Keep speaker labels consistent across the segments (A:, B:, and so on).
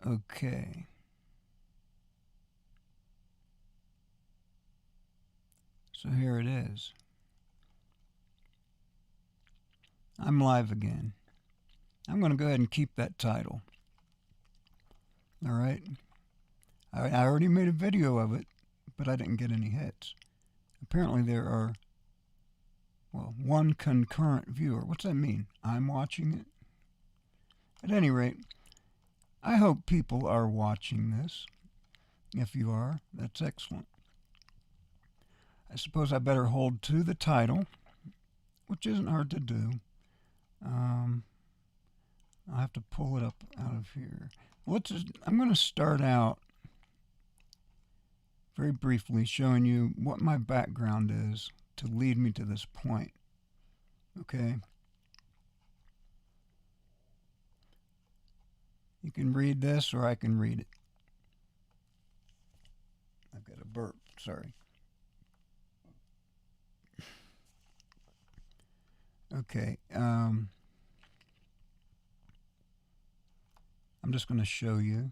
A: Okay. So here it is. I'm live again. I'm going to go ahead and keep that title. All right. I already made a video of it, but I didn't get any hits. Apparently there are, well, one concurrent viewer. What's that mean? I'm watching it? At any rate, I hope people are watching this. If you are, that's excellent. I suppose I better hold to the title, which isn't hard to do. I'll have to pull it up out of here. I'm going to start out very briefly showing you what my background is to lead me to this point. Okay? You can read this or I can read it. I've got a burp, sorry. Okay, I'm just going to show you.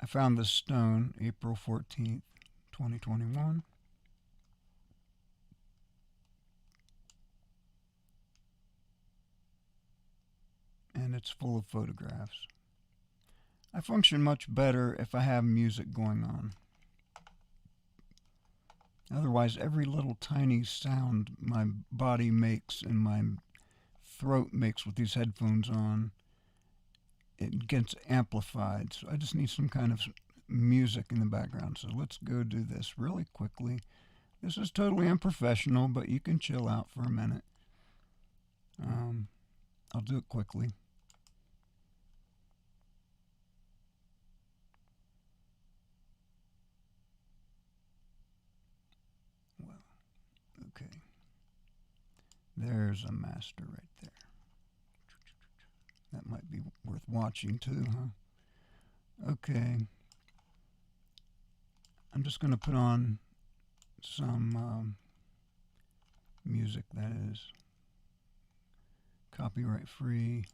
A: I found this stone April 14th, 2021. And it's full of photographs. I function much better if I have music going on. Otherwise, every little tiny sound my body makes and my throat makes with these headphones on, it gets amplified. So I just need some kind of music in the background. So let's go do this really quickly. This is totally unprofessional, but you can chill out for a minute. I'll do it quickly. Well, okay. There's a master right there. That might be worth watching too, huh? Okay. I'm just going to put on some music that is copyright free.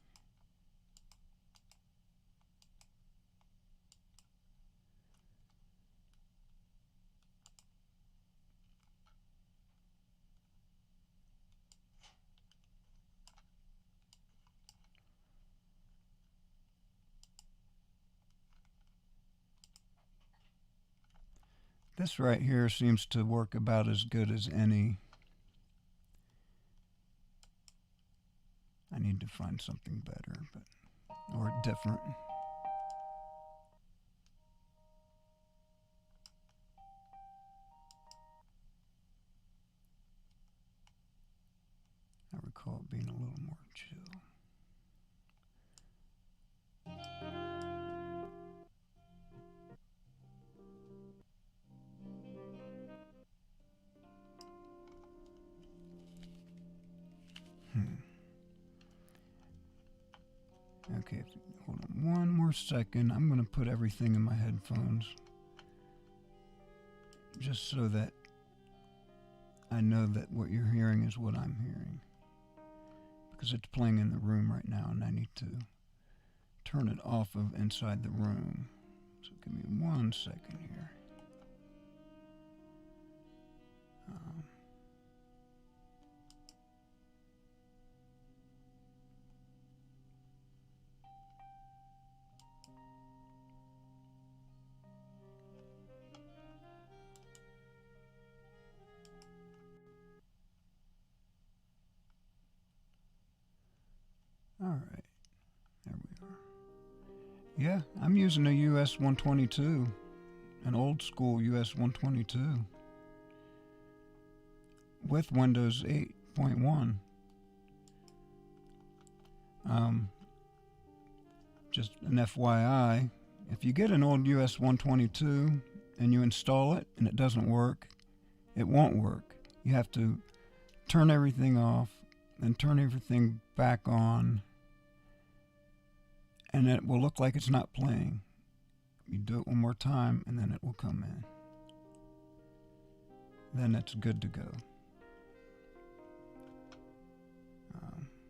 A: This right here seems to work about as good as any. I need to find something better, or different. I recall it being a little more chill. Okay, hold on one more second. I'm going to put everything in my headphones just so that I know that what you're hearing is what I'm hearing, because it's playing in the room right now and I need to turn it off of inside the room. So give me 1 second here. All right, there we are. Yeah, I'm using a US 122, an old school US 122 with Windows 8.1. Just an FYI, if you get an old US 122 and you install it and it doesn't work, it won't work. You have to turn everything off and turn everything back on, and it will look like it's not playing. You do it one more time and then it will come in. Then it's good to go.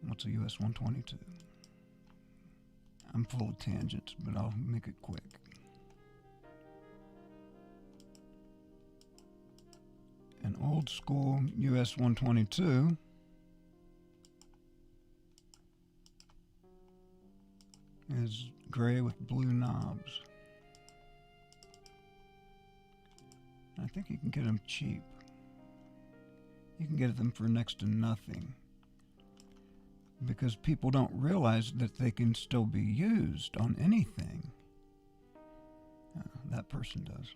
A: What's a US 122? I'm full of tangents, but I'll make it quick. An old school US 122 is gray with blue knobs. I think you can get them cheap. You can get them for next to nothing, because people don't realize that they can still be used on anything. That person does.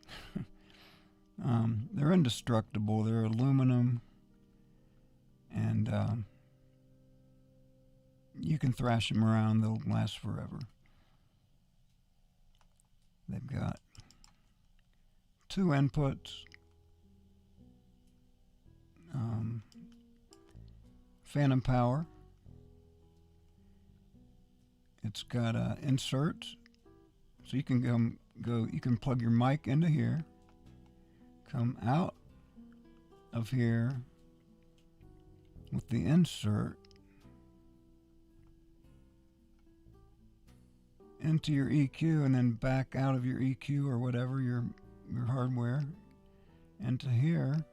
A: They're indestructible. They're aluminum, and you can thrash them around. They'll last forever. They've got 2 inputs, phantom power. It's got inserts, so you can go. You can plug your mic into here, come out of here with the insert into your EQ, and then back out of your EQ or whatever your hardware into here,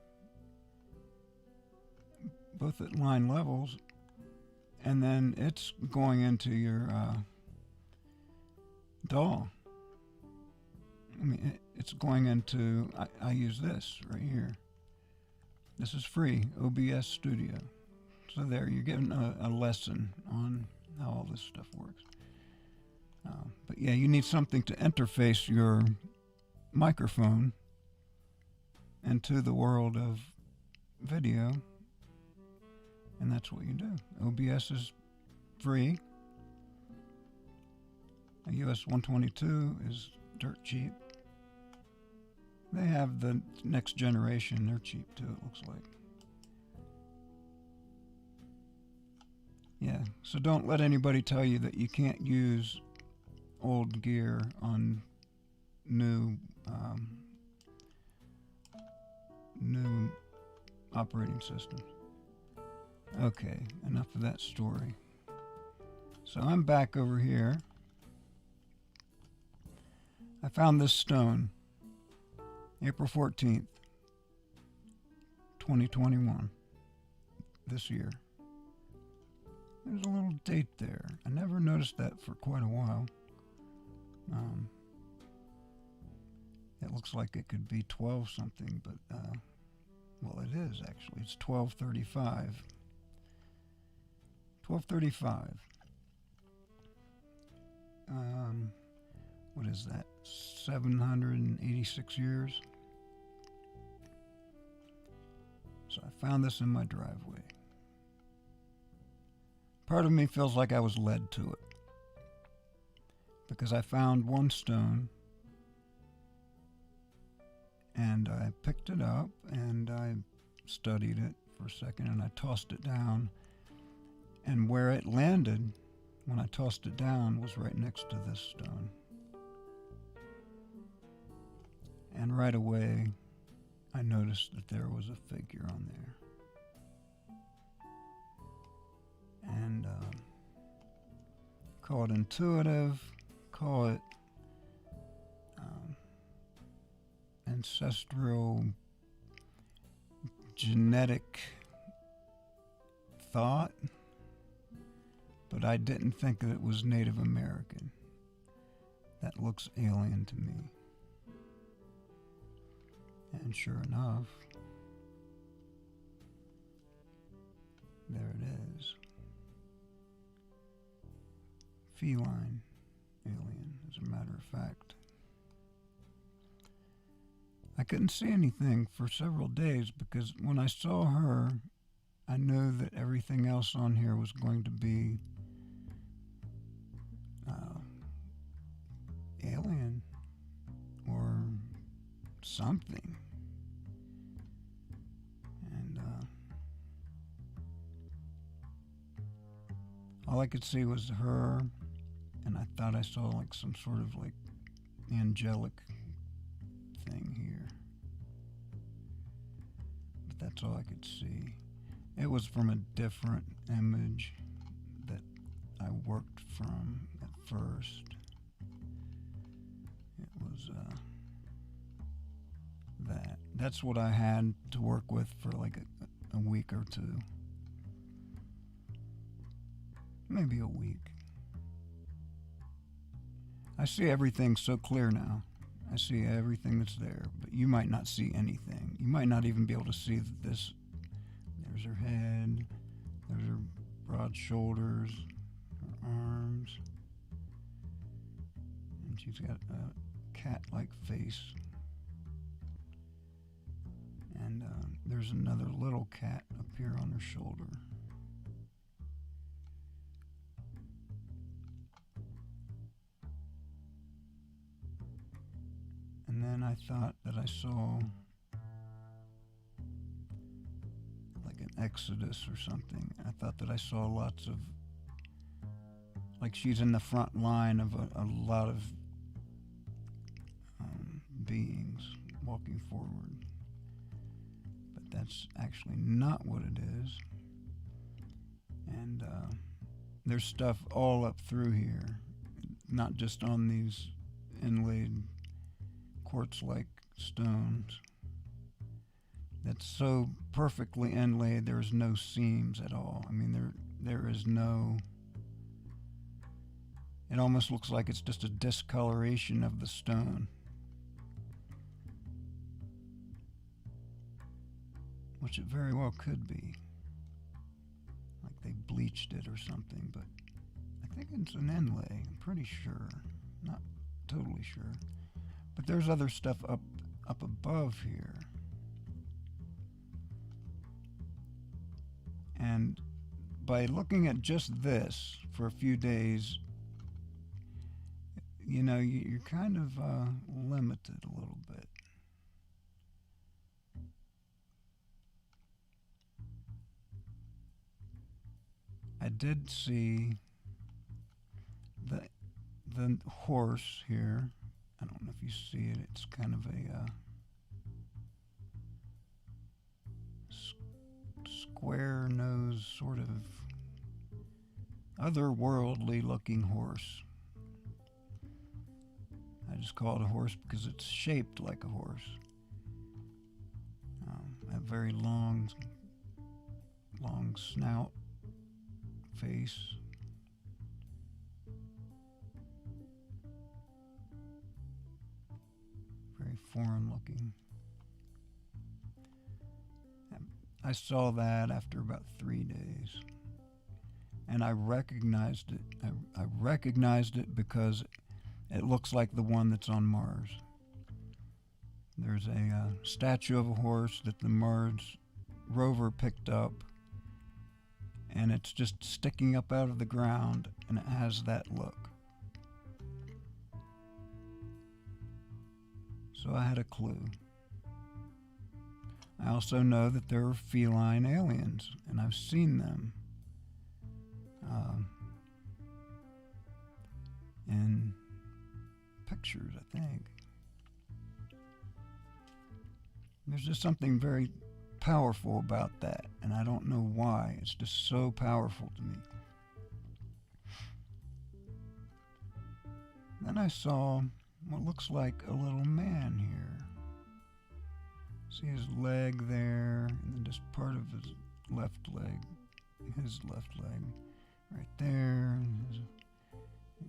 A: both at line levels, and then it's going into your DAW. I mean, it's going into, I use this right here. This is free, OBS Studio. So there, you're getting a lesson on how all this stuff works. But yeah, you need something to interface your microphone into the world of video, and that's what you do. OBS is free. A US 122 is dirt cheap. They have the next generation. They're cheap too, it looks like. Yeah, so don't let anybody tell you that you can't use old gear on new operating systems. Okay, enough of that story. So I'm back over here. I found this stone, April 14th, 2021, this year. There's a little date there. I never noticed that for quite a while. It looks like it could be 12 something, but well, it is actually. It's 1235. 1235. What is that? 786 years. So I found this in my driveway. Part of me feels like I was led to it, because I found one stone and I picked it up and I studied it for a second, and I tossed it down, and where it landed when I tossed it down was right next to this stone. And right away I noticed that there was a figure on there. And call it intuitive, call it ancestral genetic thought, but I didn't think that it was Native American. That looks alien to me. And sure enough, there it is. Feline alien, as a matter of fact. I couldn't see anything for several days, because when I saw her, I knew that everything else on here was going to be alien or something. And all I could see was her, and I thought I saw like some sort of like angelic thing here. But that's all I could see. It was from a different image that I worked from at first. It was that. That's what I had to work with for like a week or two. Maybe a week. I see everything so clear now. I see everything that's there, but you might not see anything. You might not even be able to see this. There's her head, there's her broad shoulders, her arms, and she's got a cat-like face. And there's another little cat up here on her shoulder. And then I thought that I saw like an exodus or something. I thought that I saw lots of, like she's in the front line of a lot of beings walking forward. But that's actually not what it is. And there's stuff all up through here, not just on these inlaid quartz-like stones. That's so perfectly inlaid, there's no seams at all. I mean, there is no... It almost looks like it's just a discoloration of the stone. Which it very well could be. Like they bleached it or something, but I think it's an inlay, I'm pretty sure. Not totally sure. But there's other stuff up above here. And by looking at just this for a few days, you know, you're kind of limited a little bit. I did see the horse here. I don't know if you see it. It's kind of a square nose, sort of otherworldly looking horse. I just call it a horse because it's shaped like a horse. A very long snout, face. Very foreign looking. I saw that after about 3 days. And I recognized it. I recognized it because it looks like the one that's on Mars. There's a statue of a horse that the Mars rover picked up, and it's just sticking up out of the ground, and it has that look. So I had a clue. I also know that there are feline aliens, and I've seen them in pictures, I think. There's just something very powerful about that, and I don't know why. It's just so powerful to me. Then I saw what looks like a little man here. See his leg there, and then just part of his left leg right there. And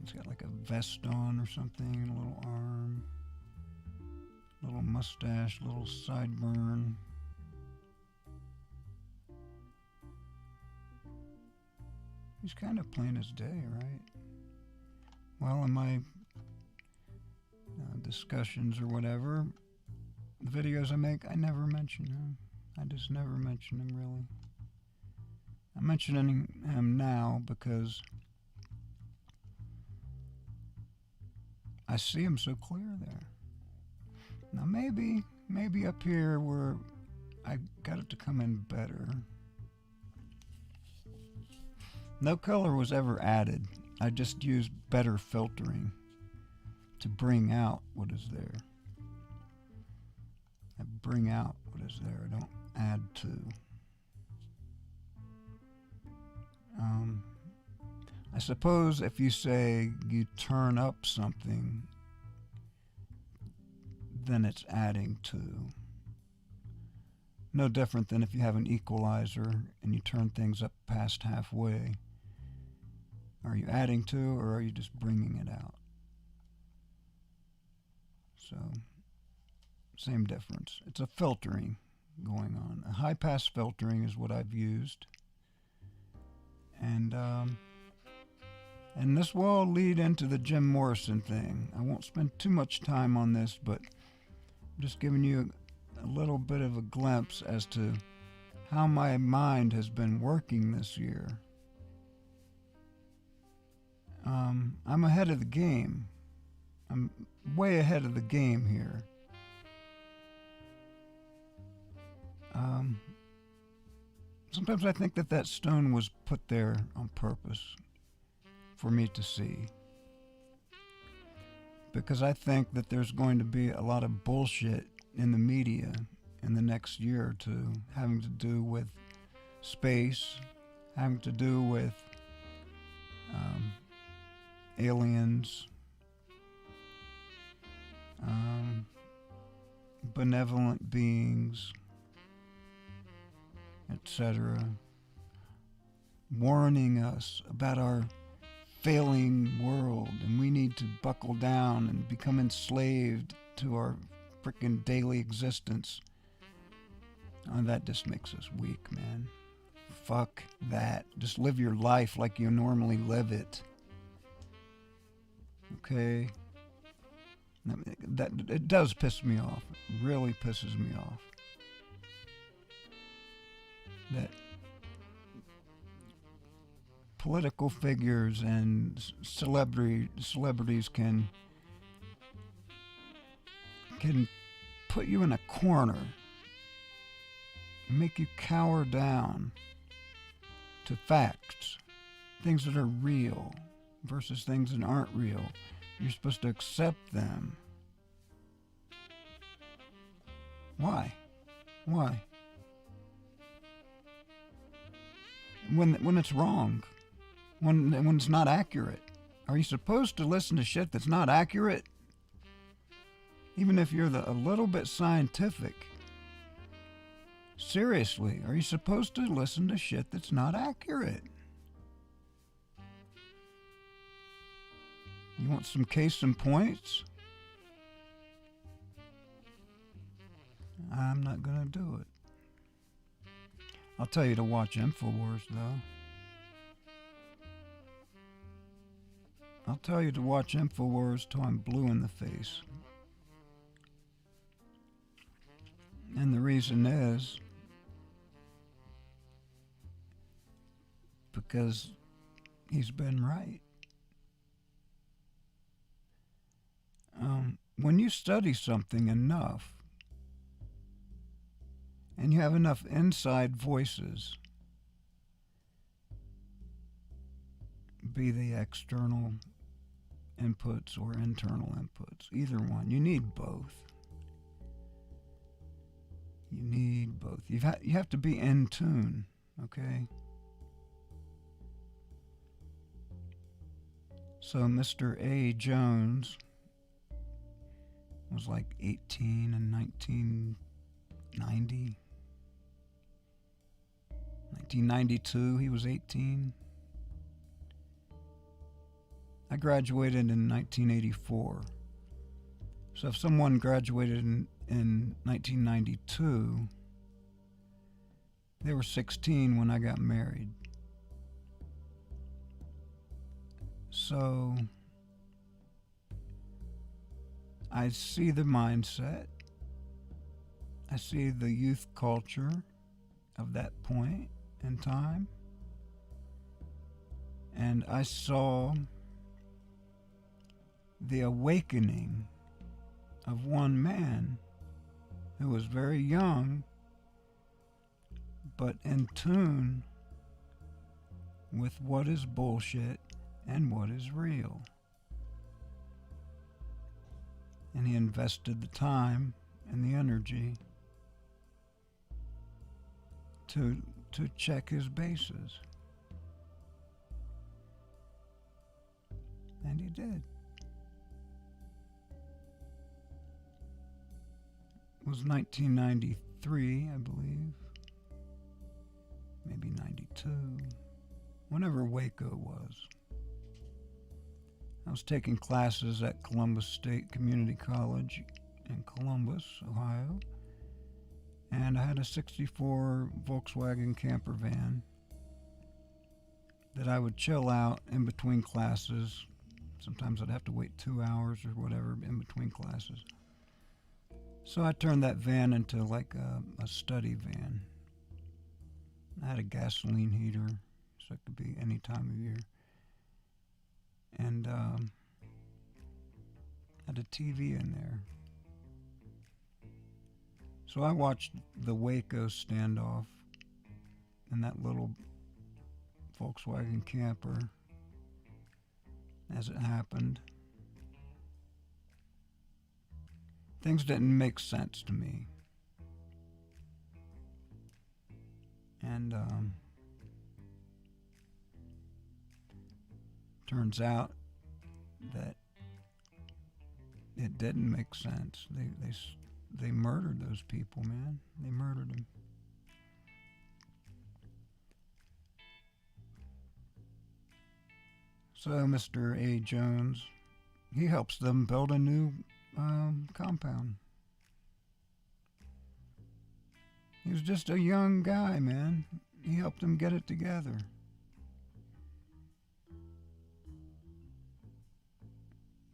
A: he's got like a vest on or something, and a little arm, little mustache, little sideburn. He's kind of plain as day, right? Well, in my discussions or whatever, the videos I make, I never mention him. I just never mention him, really. I'm mentioning him now because I see him so clear there. Now maybe up here where I got it to come in better. No color was ever added. I just used better filtering to bring out what is there. I bring out what is there. I don't add to. I suppose if you say you turn up something, then it's adding to. No different than if you have an equalizer and you turn things up past halfway. Are you adding to, or are you just bringing it out? So, same difference. It's a filtering going on. A high-pass filtering is what I've used. And this will lead into the Jim Morrison thing. I won't spend too much time on this, but I'm just giving you a little bit of a glimpse as to how my mind has been working this year. I'm ahead of the game. I'm way ahead of the game here. Sometimes I think that stone was put there on purpose for me to see. Because I think that there's going to be a lot of bullshit in the media in the next year or two, having to do with space, having to do with aliens, benevolent beings, etc., warning us about our failing world, and we need to buckle down and become enslaved to our frickin' daily existence. Oh, that just makes us weak, man. Fuck that. Just live your life like you normally live it. Okay? That it does piss me off. It really pisses me off. That political figures and celebrities can put you in a corner and make you cower down to facts, things that are real versus things that aren't real. You're supposed to accept them. Why? Why? When it's wrong, when it's not accurate, are you supposed to listen to shit that's not accurate? Even if you're a little bit scientific. Seriously, are you supposed to listen to shit that's not accurate? You want some case in points? I'm not gonna do it. I'll tell you to watch InfoWars, though. I'll tell you to watch InfoWars till I'm blue in the face. And the reason is because he's been right. When you study something enough, and you have enough inside voices, be they external inputs or internal inputs, either one, you need both. You need both. You have to be in tune, okay? So Mr. A. Jones was like 18 in 1990. 1992, he was 18. I graduated in 1984. So if someone graduated in 1992, they were 16 when I got married. So I see the mindset. I see the youth culture of that point in time. And I saw the awakening of one man who was very young, but in tune with what is bullshit and what is real. And he invested the time and the energy to check his bases. And he did. It was 1993, I believe. Maybe 92. Whenever Waco was. I was taking classes at Columbus State Community College in Columbus, Ohio. And I had a 64 Volkswagen camper van that I would chill out in between classes. Sometimes I'd have to wait 2 hours or whatever in between classes. So I turned that van into like a study van. I had a gasoline heater, so it could be any time of year. And had a TV in there. So I watched the Waco standoff in that little Volkswagen camper as it happened. Things didn't make sense to me. And turns out that it didn't make sense. They murdered those people, man. They murdered them. So Mr. A. Jones, he helps them build a new compound. He was just a young guy, man. He helped them get it together.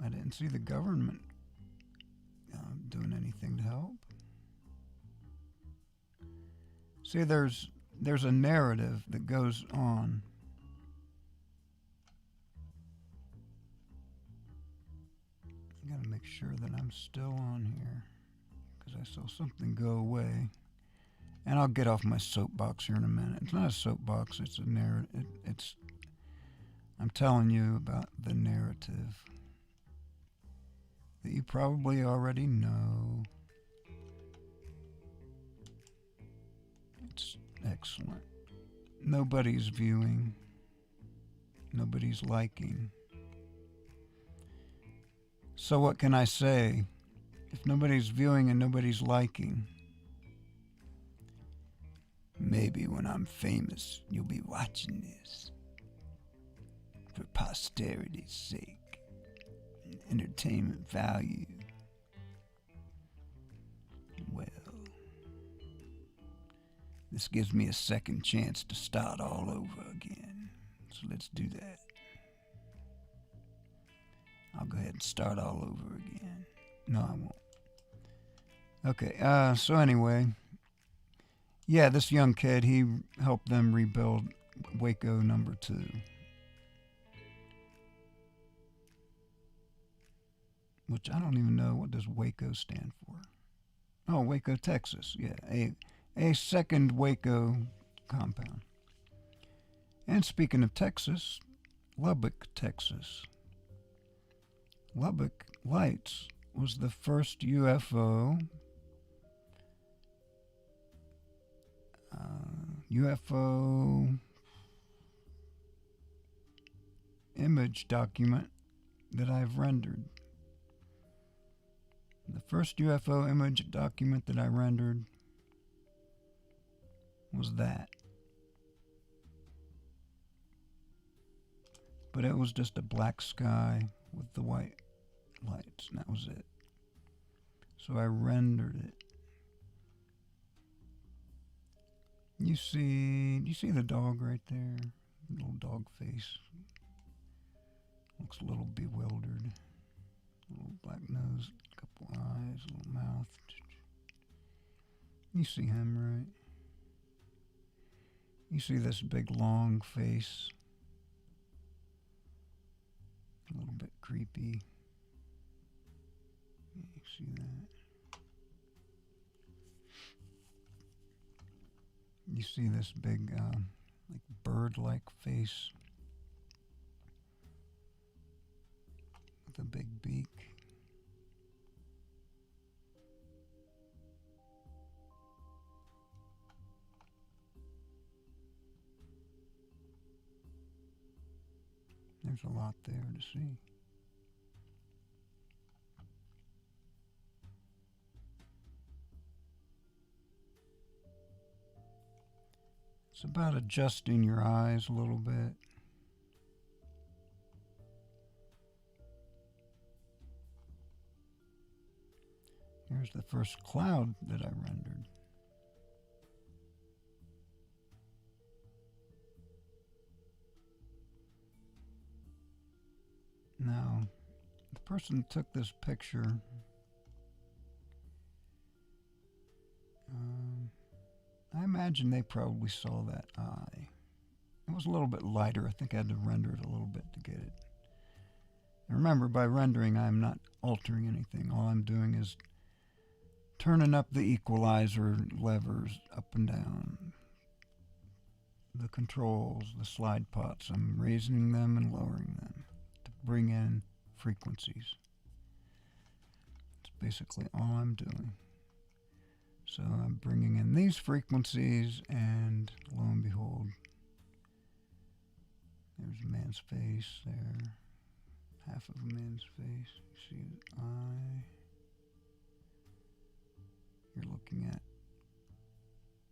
A: I didn't see the government doing anything to help. See, there's a narrative that goes on. I gotta make sure that I'm still on here because I saw something go away. And I'll get off my soapbox here in a minute. It's not a soapbox, it's a narrative. I'm telling you about the narrative that you probably already know. It's excellent. Nobody's viewing. Nobody's liking. So what can I say? If nobody's viewing and nobody's liking, maybe when I'm famous, you'll be watching this for posterity's sake. Entertainment value. Well, this gives me a second chance to start all over again. So let's do that. I'll go ahead and start all over again. No, I won't. Okay, so anyway. Yeah, this young kid, he helped them rebuild Waco number 2. Which I don't even know, what does Waco stand for? Oh, Waco, Texas. Yeah, a second Waco compound. And speaking of Texas, Lubbock, Texas. Lubbock Lights was the first UFO image document that I've rendered. The first UFO image document that I rendered was that. But it was just a black sky with the white lights, and that was it. So I rendered it. You see the dog right there? Little dog face. Looks a little bewildered. Little black nose, couple eyes, little mouth. You see him, right? You see this big long face. A little bit creepy. You see that? You see this big, like bird-like face with a big beak. There's a lot there to see. It's about adjusting your eyes a little bit. Here's the first cloud that I rendered. Now, the person who took this picture, I imagine they probably saw that eye. It was a little bit lighter. I think I had to render it a little bit to get it. And remember, by rendering, I'm not altering anything. All I'm doing is turning up the equalizer levers up and down. The controls, the slide pots, I'm raising them and lowering them to bring in frequencies. That's basically all I'm doing. So I'm bringing in these frequencies, and lo and behold, there's a man's face there, half of a man's face. You see the eye. You're looking at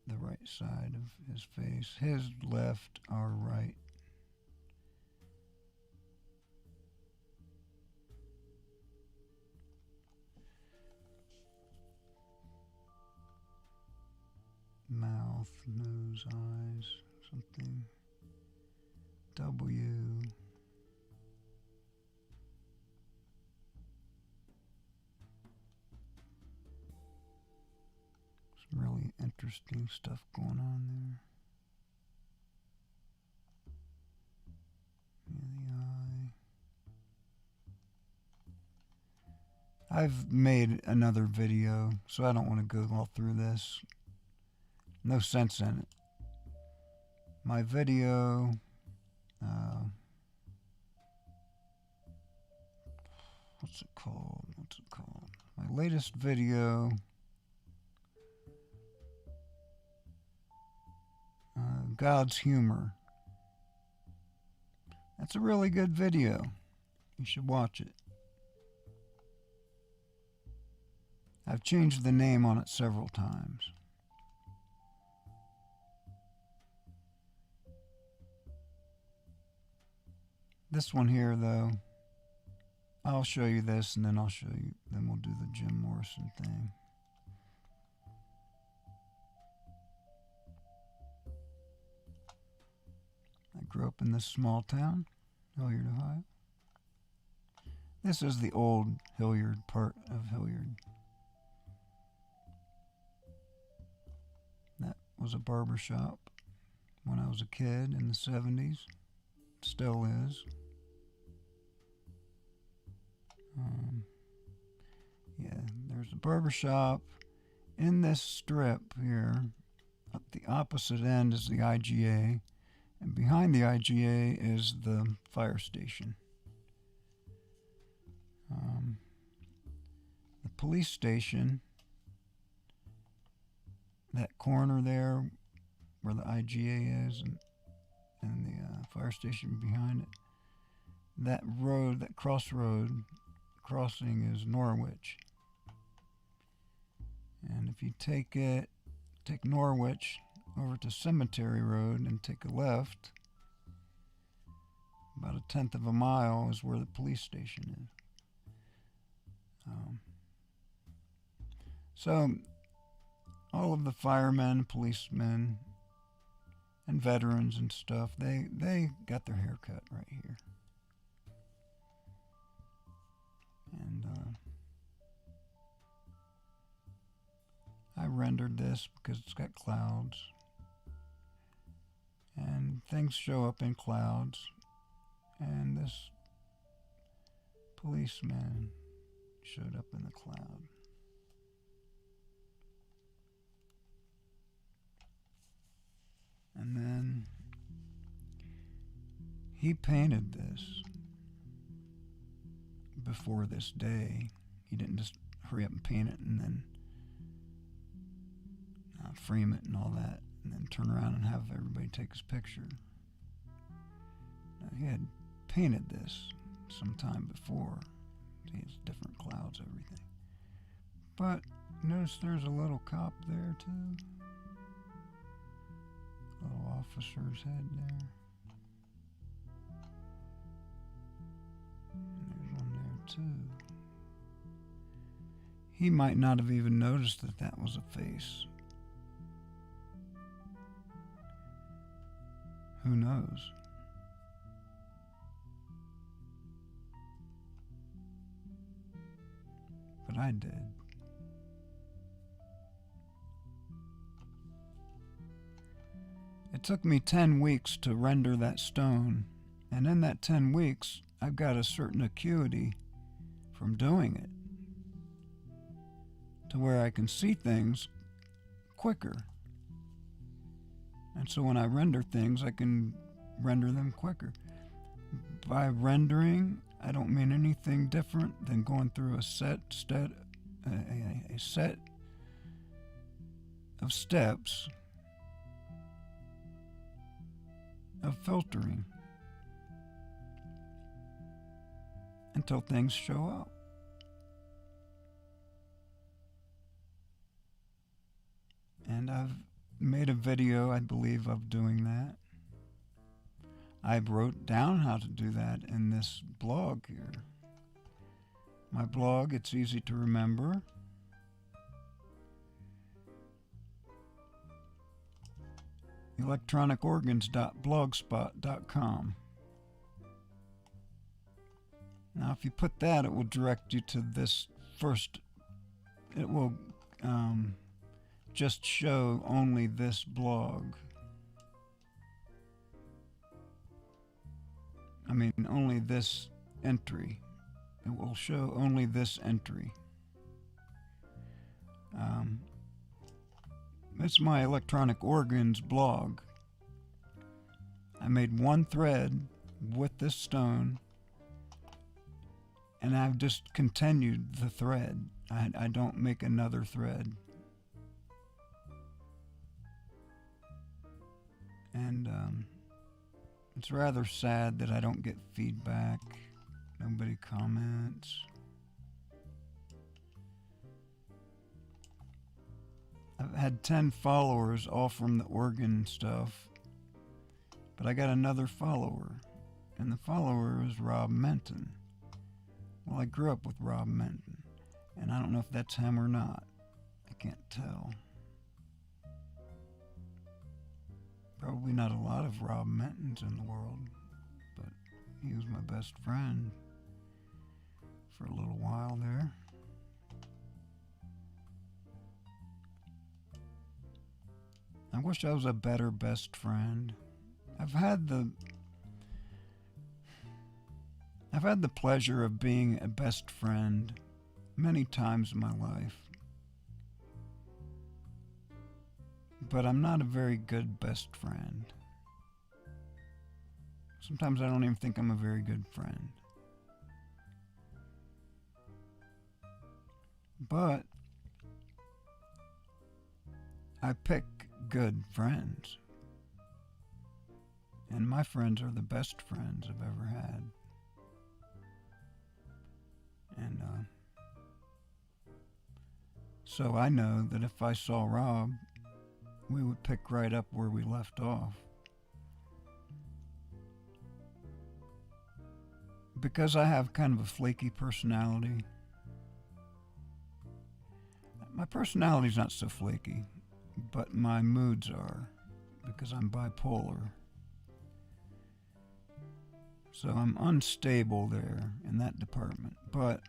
A: the right side of his face, his left, our right. Mouth, nose, eyes, something. W. Some really interesting stuff going on there. Yeah, the eye. I've made another video, so I don't want to go all through this. No sense in it. My video, what's it called? My latest video, God's Humor. That's a really good video. You should watch it. I've changed the name on it several times. This one here, though, I'll show you this, and then I'll show you, then we'll do the Jim Morrison thing. I grew up in this small town, Hilliard, Ohio. This is the old Hilliard part of Hilliard. That was a barber shop when I was a kid in the 70s. Still is. Yeah, there's a barber shop in this strip here. At the opposite end is the IGA, and behind the IGA is the fire station. The police station, that corner there where the IGA is, and the fire station behind it, that road, that crossing is Norwich. And if you take Norwich over to Cemetery Road and take a left, about 1/10 of a mile is where the police station is. So all of the firemen, policemen, and veterans and stuff, they got their hair cut right here. And I rendered this because it's got clouds, and things show up in clouds, and this policeman showed up in the cloud. And then he painted this before this day. He didn't just hurry up and paint it and then frame it and all that, and then turn around and have everybody take his picture. Now, he had painted this sometime before. He has different clouds, everything. But notice there's a little cop there too. Little officer's head there. And there's one there too. He might not have even noticed that that was a face. Who knows? But I did. It took me 10 weeks to render that stone, and in that 10 weeks, I've got a certain acuity from doing it to where I can see things quicker. And so when I render things, I can render them quicker. By rendering, I don't mean anything different than going through a set of steps of filtering until things show up. And I've made a video, I believe, of doing that. I wrote down how to do that in this blog here. My blog, it's easy to remember. electronicorgans.blogspot.com. Now, if you put that, it will direct you to this first. It will just show only this blog. I mean, only this entry. It will show only this entry. It's my Electronic Organs blog. I made one thread with this stone, and I've just continued the thread. I don't make another thread. And it's rather sad that I don't get feedback. Nobody comments. I've had 10 followers, all from the organ stuff. But I got another follower, and the follower is Rob Menton. Well, I grew up with Rob Menton, and I don't know if that's him or not. I can't tell. Probably not a lot of Rob Mentons in the world, but he was my best friend for a little while there. I wish I was a better best friend. I've had the pleasure of being a best friend many times in my life. But I'm not a very good best friend. Sometimes I don't even think I'm a very good friend. But I pick good friends. And my friends are the best friends I've ever had. And so I know that if I saw Rob, we would pick right up where we left off. Because I have kind of a flaky personality. My personality's not so flaky, but my moods are, because I'm bipolar. So I'm unstable there in that department, but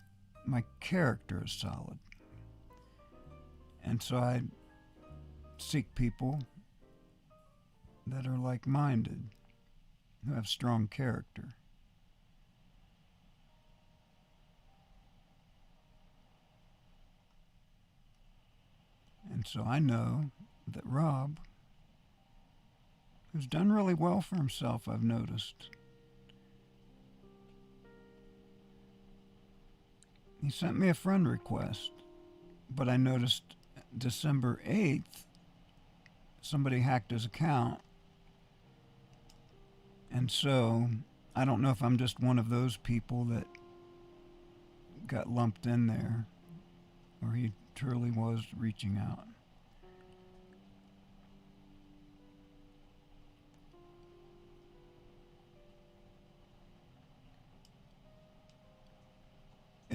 A: my character is solid. And so I seek people that are like-minded, who have strong character. And so I know that Rob, who's done really well for himself, I've noticed, he sent me a friend request, but I noticed December 8th, somebody hacked his account. And so I don't know if I'm just one of those people that got lumped in there, or he truly was reaching out.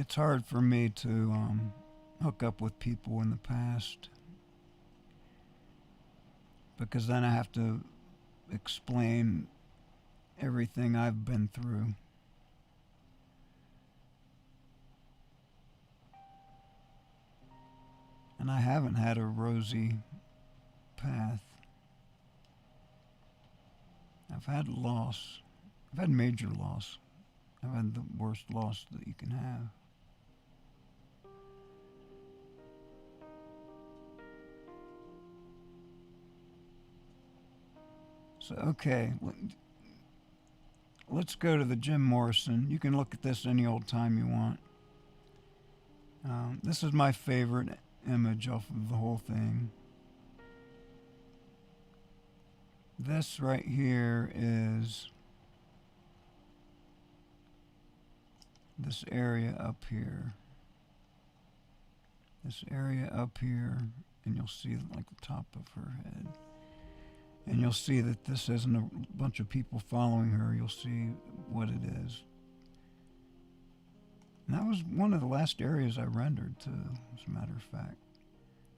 A: it's hard for me to hook up with people in the past, because then I have to explain everything I've been through. And I haven't had a rosy path. I've had loss. I've had major loss. I've had the worst loss that you can have. So, okay, let's go to the Jim Morrison. You can look at this any old time you want. This is my favorite image off of the whole thing. This right here is this area up here. This area up here, and you'll see like the top of her head. And you'll see that this isn't a bunch of people following her. You'll see what it is. And that was one of the last areas I rendered too, as a matter of fact.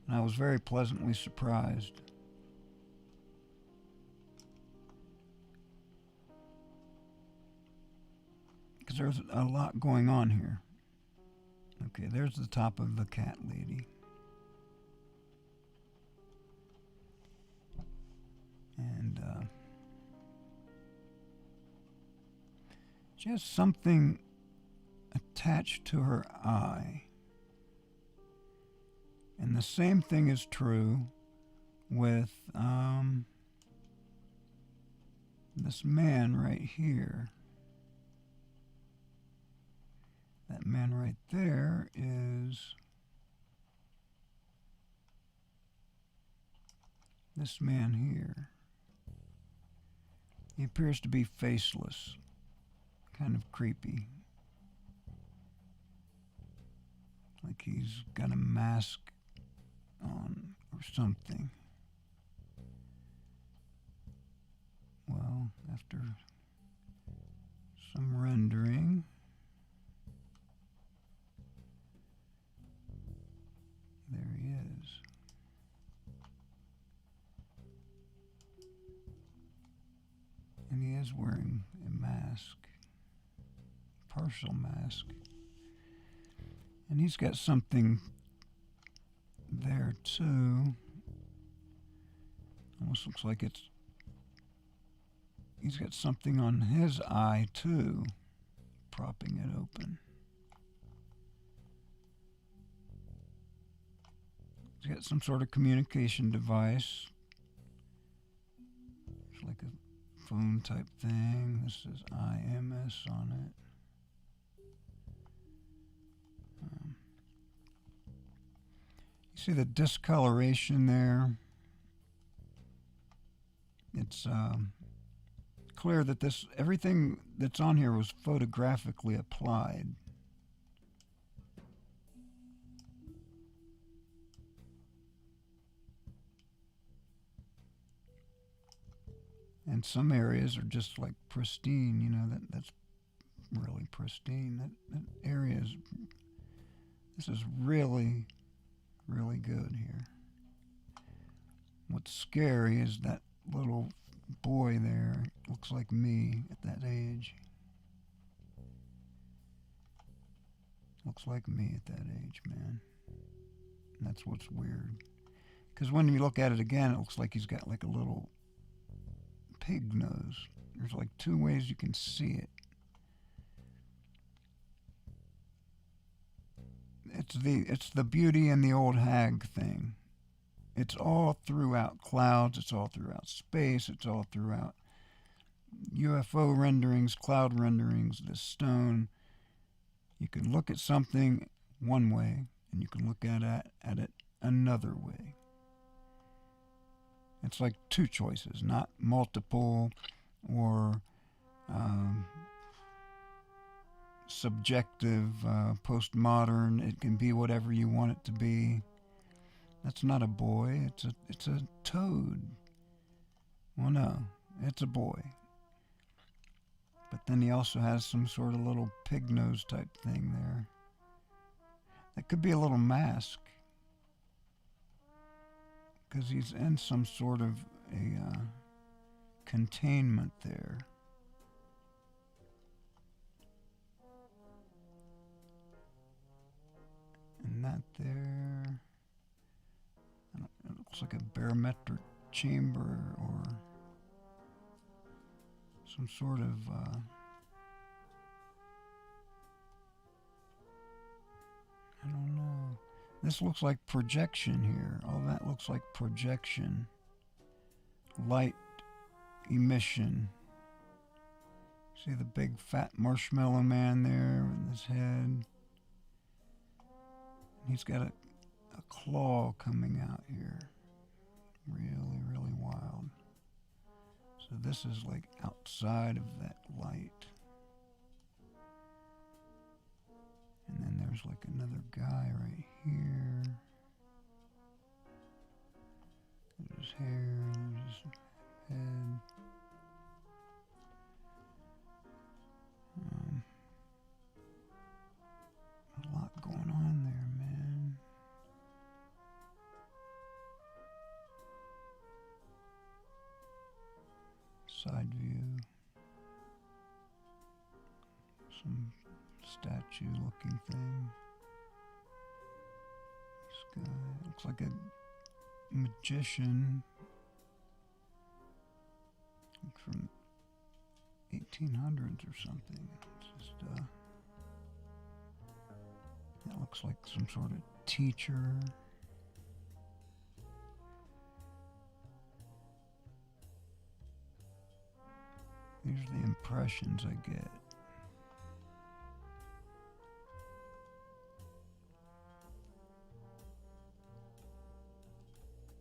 A: And I was very pleasantly surprised. Because there's a lot going on here. Okay, there's the top of the cat lady. And she has something attached to her eye. And the same thing is true with this man right here. That man right there is this man here. He appears to be faceless, kind of creepy. Like he's got a mask on or something. Well, after some rendering, there he is. And he is wearing a mask, partial mask. And he's got something there too. Almost looks like he's got something on his eye too, propping it open. He's got some sort of communication device. It's like a phone type thing. This says IMS on it. You see the discoloration there? It's clear that everything that's on here was photographically applied. And some areas are just like pristine, you know, that's really pristine. That area is, this is really, really good here. What's scary is that little boy there. Looks like me at that age. Looks like me at that age, man. And that's what's weird. Because when you look at it again, it looks like he's got like a little pig nose. There's like two ways you can see it. It's the Beauty and the Old Hag thing. It's all throughout clouds, it's all throughout space, it's all throughout UFO renderings, cloud renderings, this stone. You can look at something one way, and you can look at it another way. It's like two choices, not multiple or subjective, postmodern. It can be whatever you want it to be. That's not a boy, it's a toad. Well, no, it's a boy. But then he also has some sort of little pig nose type thing there. That could be a little mask, because he's in some sort of a containment there. And that there, it looks like a barometric chamber or some sort of I don't know. This looks like projection here. All that looks like projection. Light emission. See the big fat marshmallow man there with his head. He's got a claw coming out here. Really, really wild. So this is like outside of that light. And then there's like another guy right here. There's his hair, there's his head. A lot going on there, man. Side view. Some statue-looking thing. This guy looks like a magician from 1800s or something. It's just that looks like some sort of teacher. These are the impressions I get.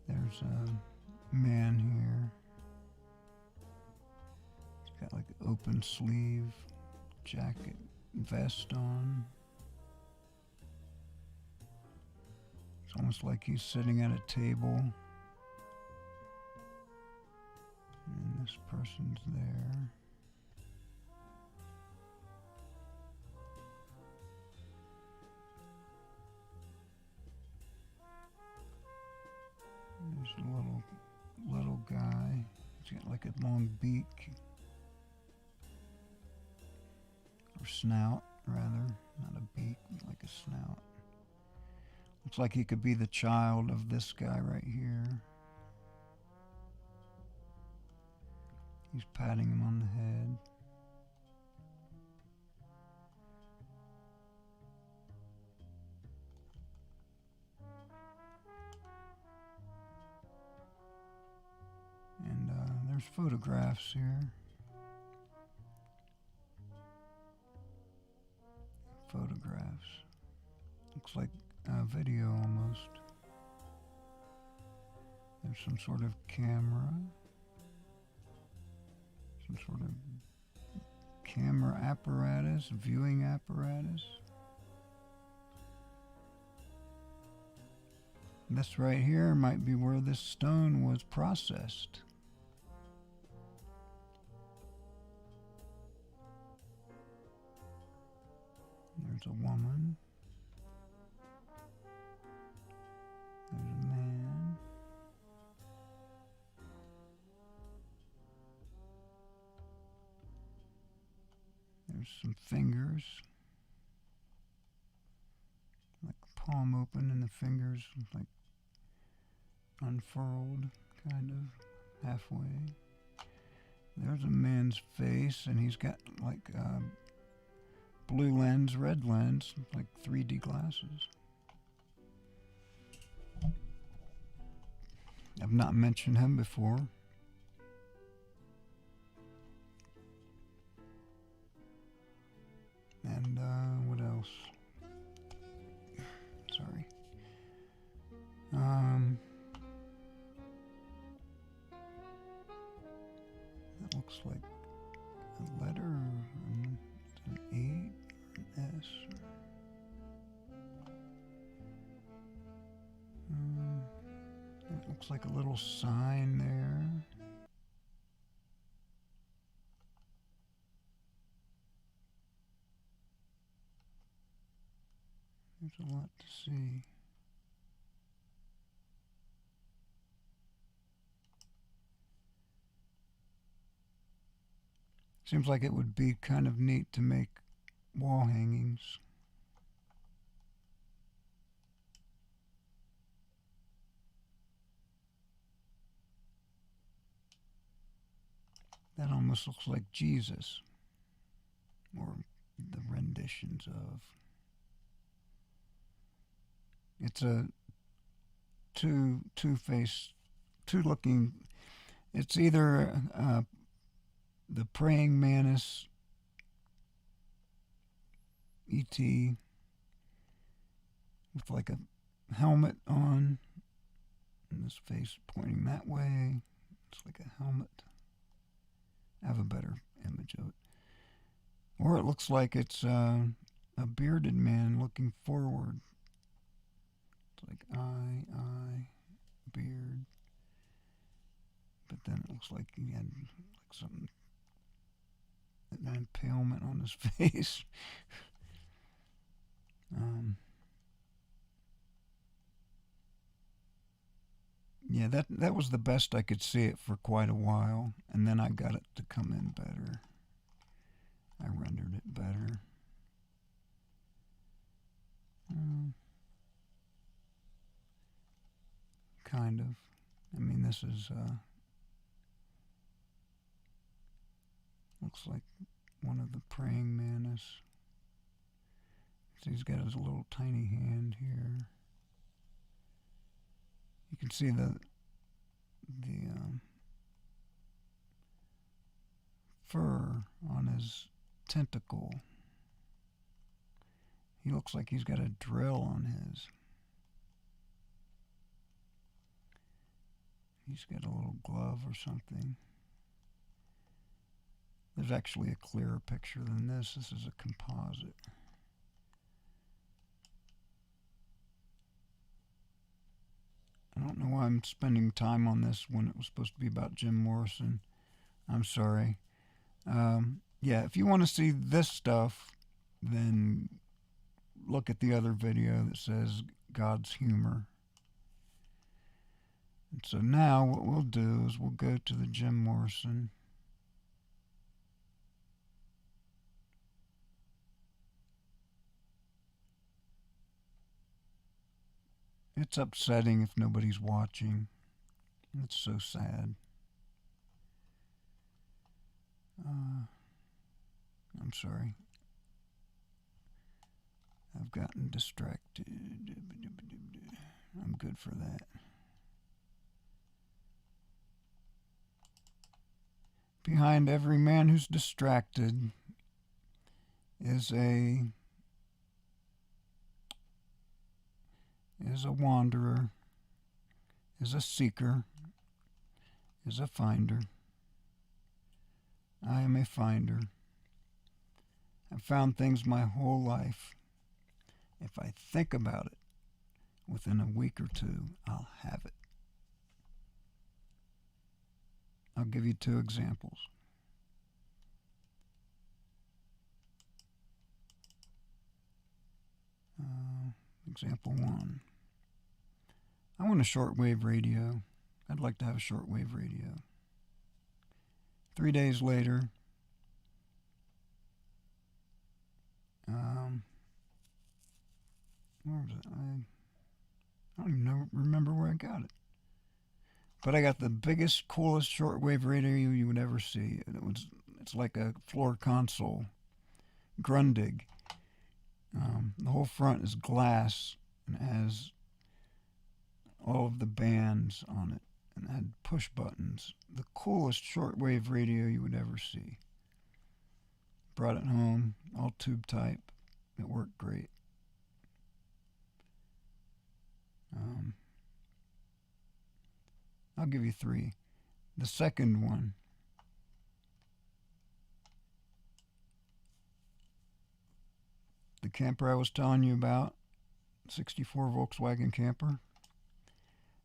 A: There's a man here. He's got like an open sleeve jacket, vest on. It's almost like he's sitting at a table. And this person's there. There's a little guy. He's got like a long beak. Or snout, rather. Not a beak, but like a snout. Looks like he could be the child of this guy right here. He's patting him on the head. And there's photographs here. Photographs. Looks like a video almost. There's some sort of camera. Some sort of camera apparatus, viewing apparatus. This right here might be where this stone was processed. There's a woman. There's a man. There's some fingers. Like palm open and the fingers like unfurled, kind of halfway. There's a man's face, and he's got like blue lens, red lens, like 3D glasses. I've not mentioned him before. And what else? Sorry. That looks like a letter, an E, an S. It looks like a little sign there. There's There's a lot to see. Seems like it would be kind of neat to make wall hangings. That almost looks like Jesus, or the renditions of. It's a two-faced, two-looking. It's either the praying mantis, E.T., with like a helmet on, and his face pointing that way. It's like a helmet. I have a better image of it. Or it looks like it's a bearded man looking forward. It's like eye, beard. But then it looks like he had like something, an impalement on his face. Yeah, that was the best I could see it for quite a while, and then I got it to come in better. I rendered it better. Kind of. I mean, this is looks like one of the praying mantis. So he's got his little tiny hand here. You can see the fur on his tentacle. He looks like he's got a drill on his. He's got a little glove or something. There's actually a clearer picture than this. This is a composite. I don't know why I'm spending time on this when it was supposed to be about Jim Morrison. I'm sorry. Yeah, if you want to see this stuff, then look at the other video that says God's humor. And so now what we'll do is we'll go to the Jim Morrison. It's upsetting if nobody's watching. It's so sad. I'm sorry. I've gotten distracted. I'm good for that. Behind every man who's distracted is a wanderer, is a seeker, is a finder. I am a finder. I've found things my whole life. If I think about it, within a week or two, I'll have it. I'll give you two examples. Example one. I want a shortwave radio. I'd like to have a shortwave radio. 3 days later, where was it? I don't even remember where I got it. But I got the biggest, coolest shortwave radio you would ever see. It's like a floor console, Grundig. The whole front is glass and it has all of the bands on it, and it had push buttons. The coolest shortwave radio you would ever see. Brought it home, all tube type. It worked great. I'll give you three. The second one. The camper I was telling you about, 64 Volkswagen camper.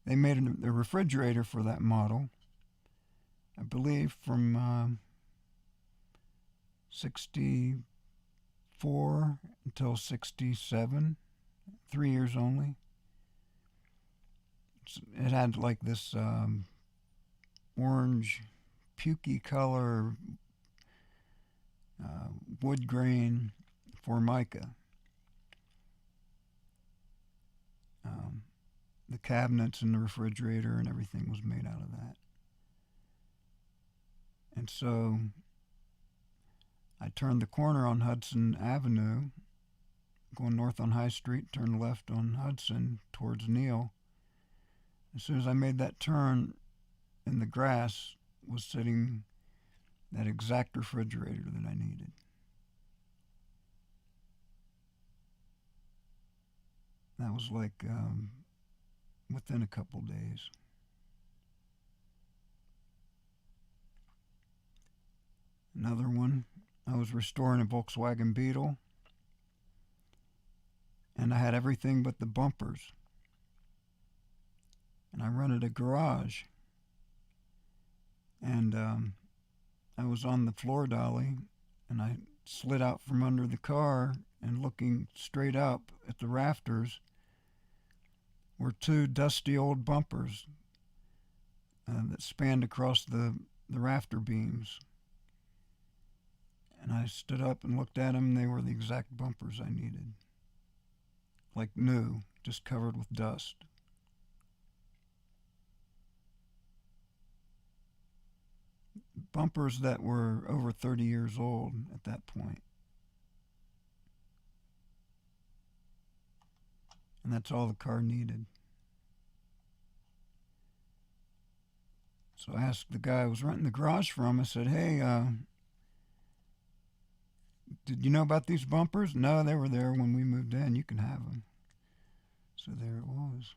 A: They made a refrigerator for that model, I believe from 64 until 67, 3 years only. It had like this orange, pukey color, wood grain formica. The cabinets and the refrigerator and everything was made out of that. And so I turned the corner on Hudson Avenue, going north on High Street, turned left on Hudson towards Neal. As soon as I made that turn, in the grass was sitting that exact refrigerator that I needed. That was like within a couple days. Another one, I was restoring a Volkswagen Beetle, and I had everything but the bumpers. And I rented a garage, and I was on the floor dolly, and I slid out from under the car, and looking straight up at the rafters were two dusty old bumpers that spanned across the rafter beams. And I stood up and looked at them, and they were the exact bumpers I needed. Like new, just covered with dust. Bumpers that were over 30 years old at that point. And that's all the car needed. So I asked the guy I was renting the garage from, I said, hey, did you know about these bumpers? No, they were there when we moved in. You can have them. So there it was.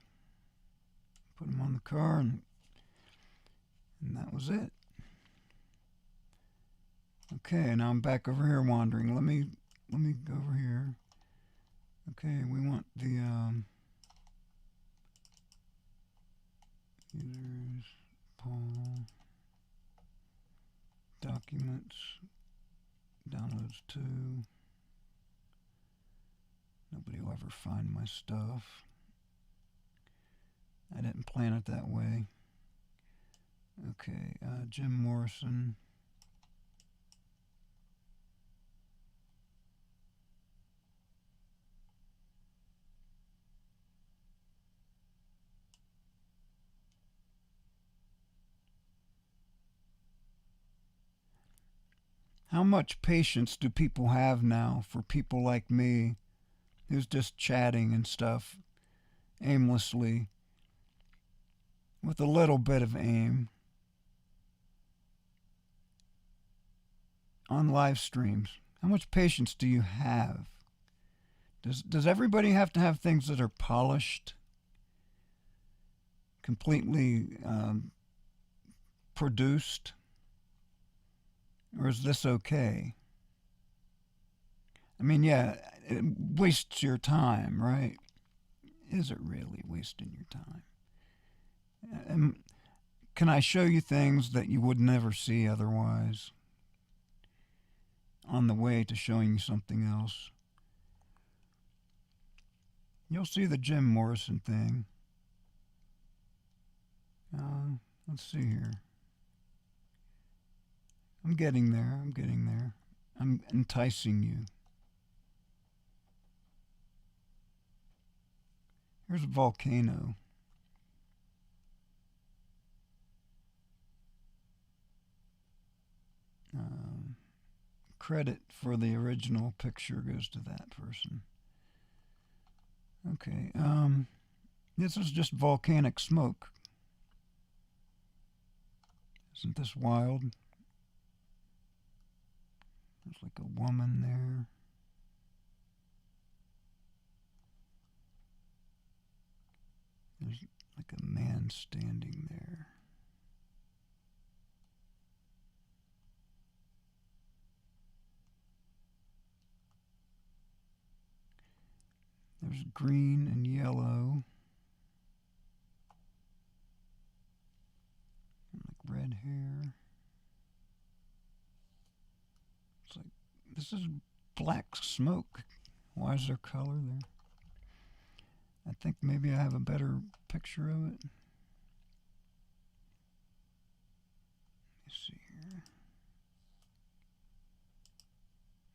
A: Put them on the car, and that was it. Okay, now I'm back over here wandering. Let me go over here. Okay, we want the users, Paul, documents, downloads to. Nobody will ever find my stuff. I didn't plan it that way. Okay, Jim Morrison. How much patience do people have now for people like me who's just chatting and stuff aimlessly with a little bit of aim on live streams? How much patience do you have? Does everybody have to have things that are polished, completely produced? Or is this okay? I mean, yeah, it wastes your time, right? Is it really wasting your time? And can I show you things that you would never see otherwise on the way to showing you something else? You'll see the Jim Morrison thing. Let's see here. I'm getting there. I'm enticing you. Here's a volcano. Credit for the original picture goes to that person. Okay, this is just volcanic smoke. Isn't this wild? There's like a woman there. There's like a man standing there. There's green and yellow. Like red hair. It's like, this is black smoke. Why is there color there? I think maybe I have a better picture of it. Let's see here.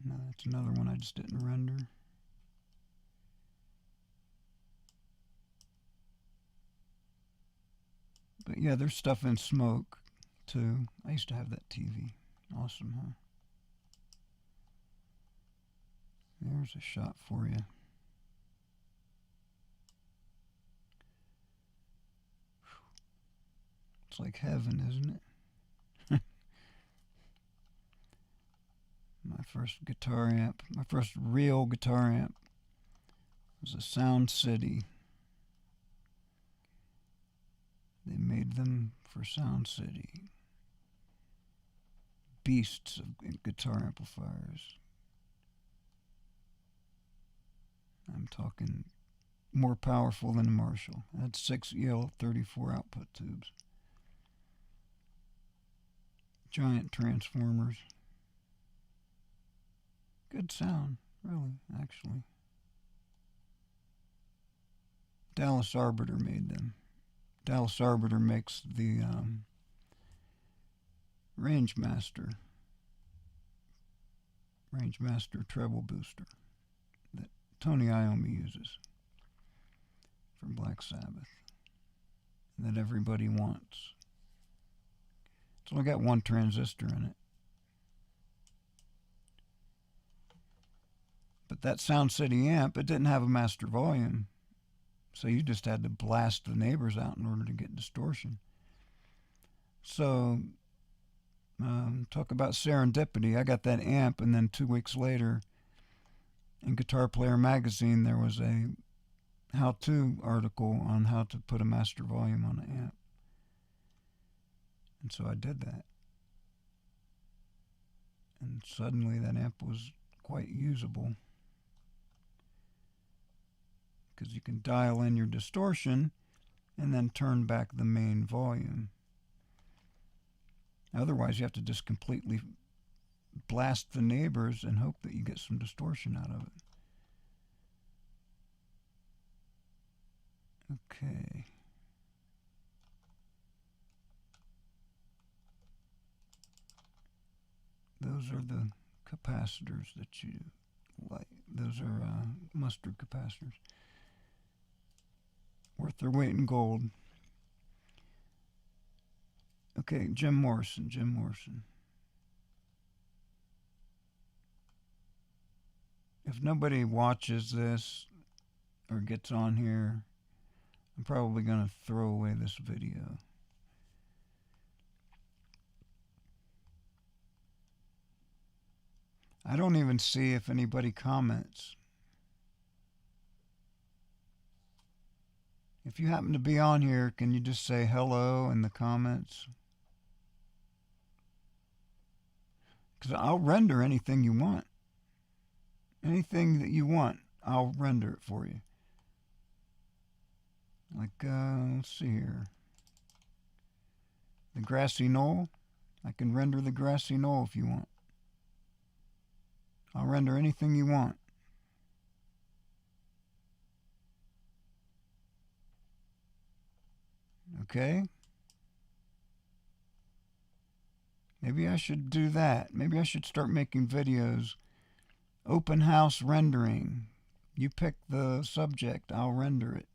A: No, that's another one I just didn't render. But yeah, there's stuff in smoke too. I used to have that TV. Awesome, huh? There's a shot for you. It's like heaven, isn't it? My first guitar amp, my first real guitar amp was a Sound City. They made them for Sound City. Beasts of guitar amplifiers. I'm talking more powerful than a Marshall. I had 6 EL34 output tubes. Giant transformers. Good sound, really, actually. Dallas Arbiter made them. Dallas Arbiter makes the Rangemaster treble booster that Tony Iommi uses for Black Sabbath, that everybody wants. It's only got 1 transistor in it. But that Sound City amp, it didn't have a master volume. So you just had to blast the neighbors out in order to get distortion. So, talk about serendipity. I got that amp, and then 2 weeks later, in Guitar Player magazine, there was a how-to article on how to put a master volume on an amp. And so I did that. And suddenly that amp was quite usable, because you can dial in your distortion and then turn back the main volume. Otherwise, you have to just completely blast the neighbors and hope that you get some distortion out of it. Okay. Those are the capacitors that you like. Those are mustard capacitors. Worth their weight in gold. Okay, Jim Morrison. If nobody watches this or gets on here, I'm probably going to throw away this video. I don't even see if anybody comments. If you happen to be on here, can you just say hello in the comments? Because I'll render anything you want. Anything that you want, I'll render it for you. Like, let's see here. The grassy knoll. I can render the grassy knoll if you want. I'll render anything you want. Okay? Maybe I should do that. Maybe I should start making videos. Open house rendering. You pick the subject, I'll render it.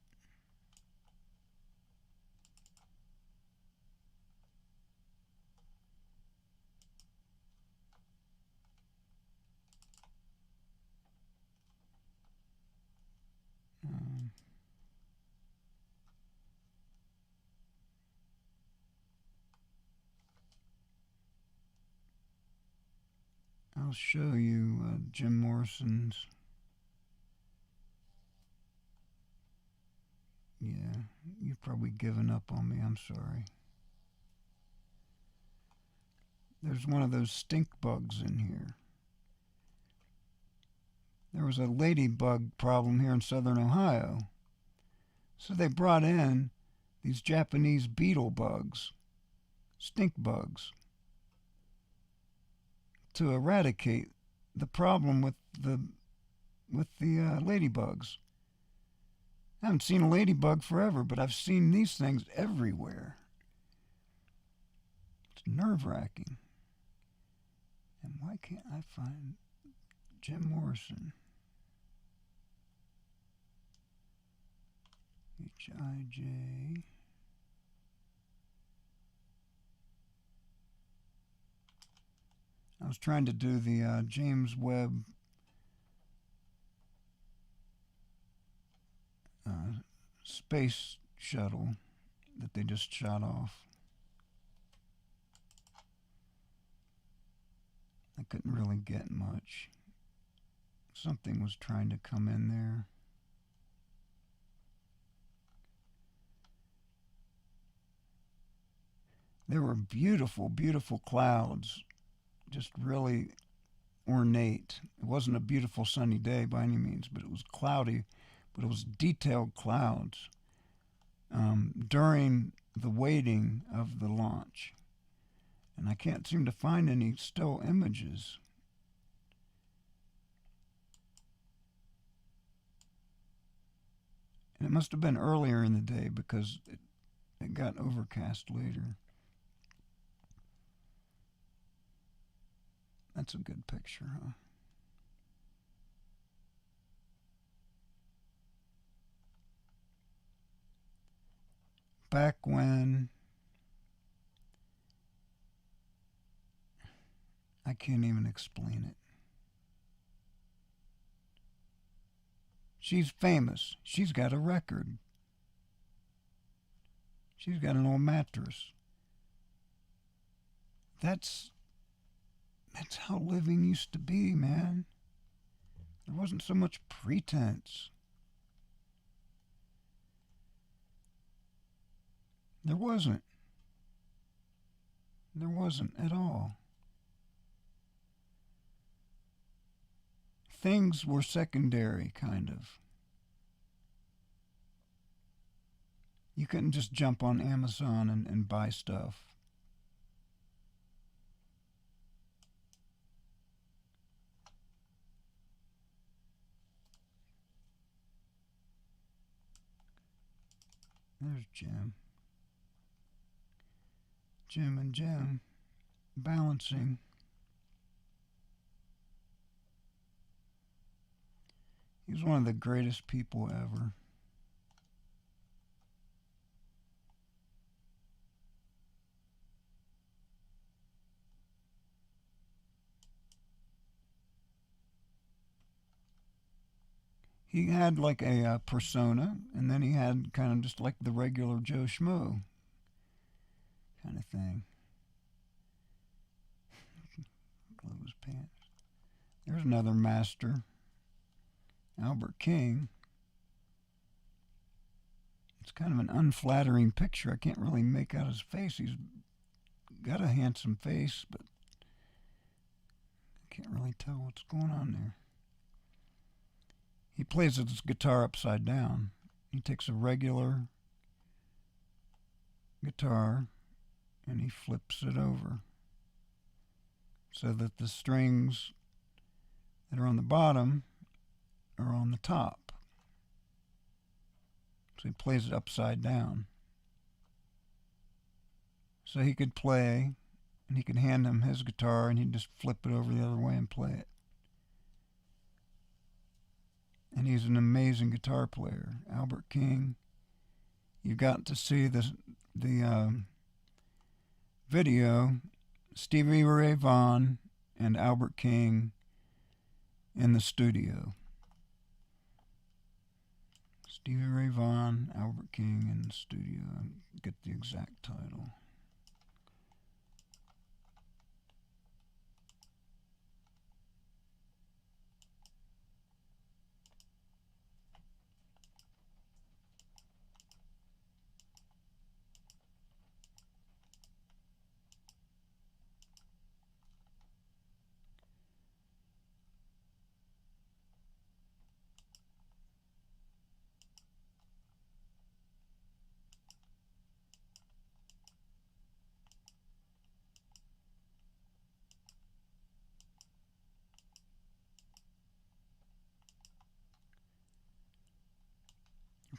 A: I'll show you Jim Morrison's. Yeah, you've probably given up on me. I'm sorry. There's one of those stink bugs in here. There was a ladybug problem here in southern Ohio. So they brought in these Japanese beetle bugs, stink bugs, to eradicate the problem with the ladybugs. I haven't seen a ladybug forever, but I've seen these things everywhere. It's nerve-wracking. And why can't I find Jim Morrison? H-I-J. I was trying to do the James Webb space shuttle that they just shot off. I couldn't really get much. Something was trying to come in there. There were beautiful, beautiful clouds, just really ornate. It wasn't a beautiful sunny day by any means, but it was cloudy, but it was detailed clouds during the waiting of the launch. And I can't seem to find any still images. And it must have been earlier in the day because it got overcast later. That's a good picture, huh? Back when I can't even explain it. She's famous. She's got a record. She's got an old mattress. That's how living used to be, man. There wasn't so much pretense. There wasn't. There wasn't at all. Things were secondary, kind of. You couldn't just jump on Amazon and buy stuff. There's Jim. Jim and Jim balancing. He was one of the greatest people ever. He had like a persona, and then he had kind of just like the regular Joe Schmo kind of thing. Glove his pants. There's another master, Albert King. It's kind of an unflattering picture. I can't really make out his face. He's got a handsome face, but I can't really tell what's going on there. He plays his guitar upside down. He takes a regular guitar and he flips it over so that the strings that are on the bottom are on the top. So he plays it upside down. So he could play, and he could hand him his guitar and he'd just flip it over the other way and play it. And he's an amazing guitar player, Albert King. You got to see the video, Stevie Ray Vaughan and Albert King in the studio. Stevie Ray Vaughan, Albert King in the studio. I get the exact title.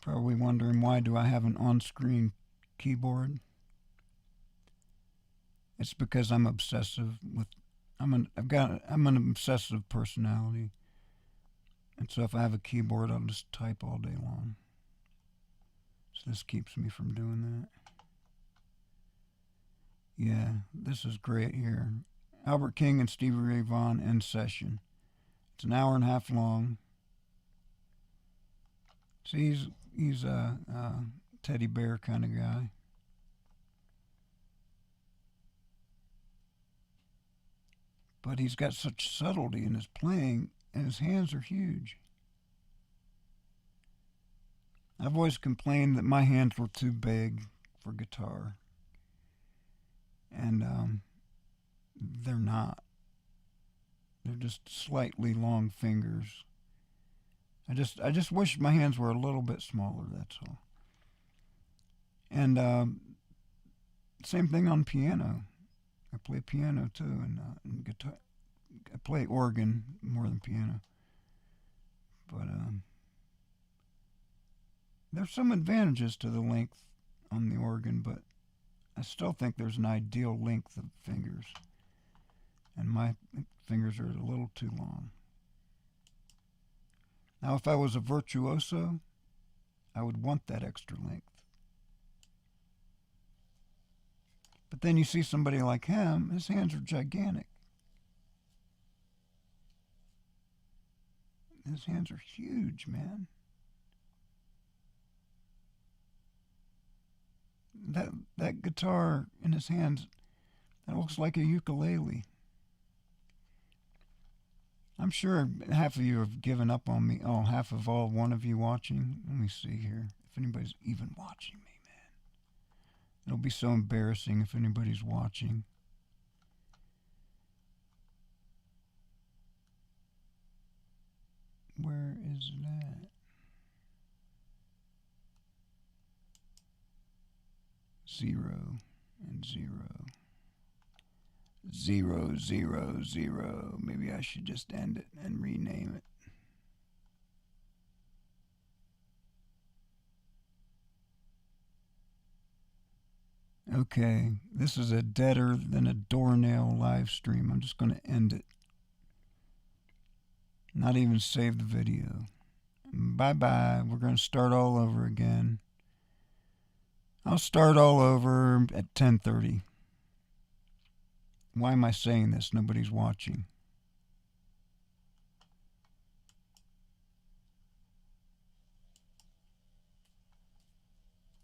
A: Probably wondering, why do I have an on-screen keyboard? It's because I'm obsessive with, I'm an obsessive personality. And so if I have a keyboard, I'll just type all day long. So this keeps me from doing that. Yeah, this is great here. Albert King and Stevie Ray Vaughan in session. It's an hour and a half long. See, he's a teddy bear kind of guy. But he's got such subtlety in his playing, and his hands are huge. I've always complained that my hands were too big for guitar. And they're not. They're just slightly long fingers. I just wish my hands were a little bit smaller, that's all. And same thing on piano. I play piano too, and guitar. I play organ more than piano. But there's some advantages to the length on the organ, but I still think there's an ideal length of fingers. And my fingers are a little too long. Now, if I was a virtuoso, I would want that extra length. But then you see somebody like him, his hands are gigantic. His hands are huge, man. That guitar in his hands, that looks like a ukulele. I'm sure half of you have given up on me. Oh, half of all one of you watching. Let me see here. If anybody's even watching me, man. It'll be so embarrassing if anybody's watching. Where is that? 0 and 0. 0, 0, 0. Maybe I should just end it and rename it. Okay, this is a deader than a doornail live stream. I'm just going to end it. Not even save the video. Bye-bye. We're going to start all over again. I'll start all over at 10:30. Why am I saying this? Nobody's watching.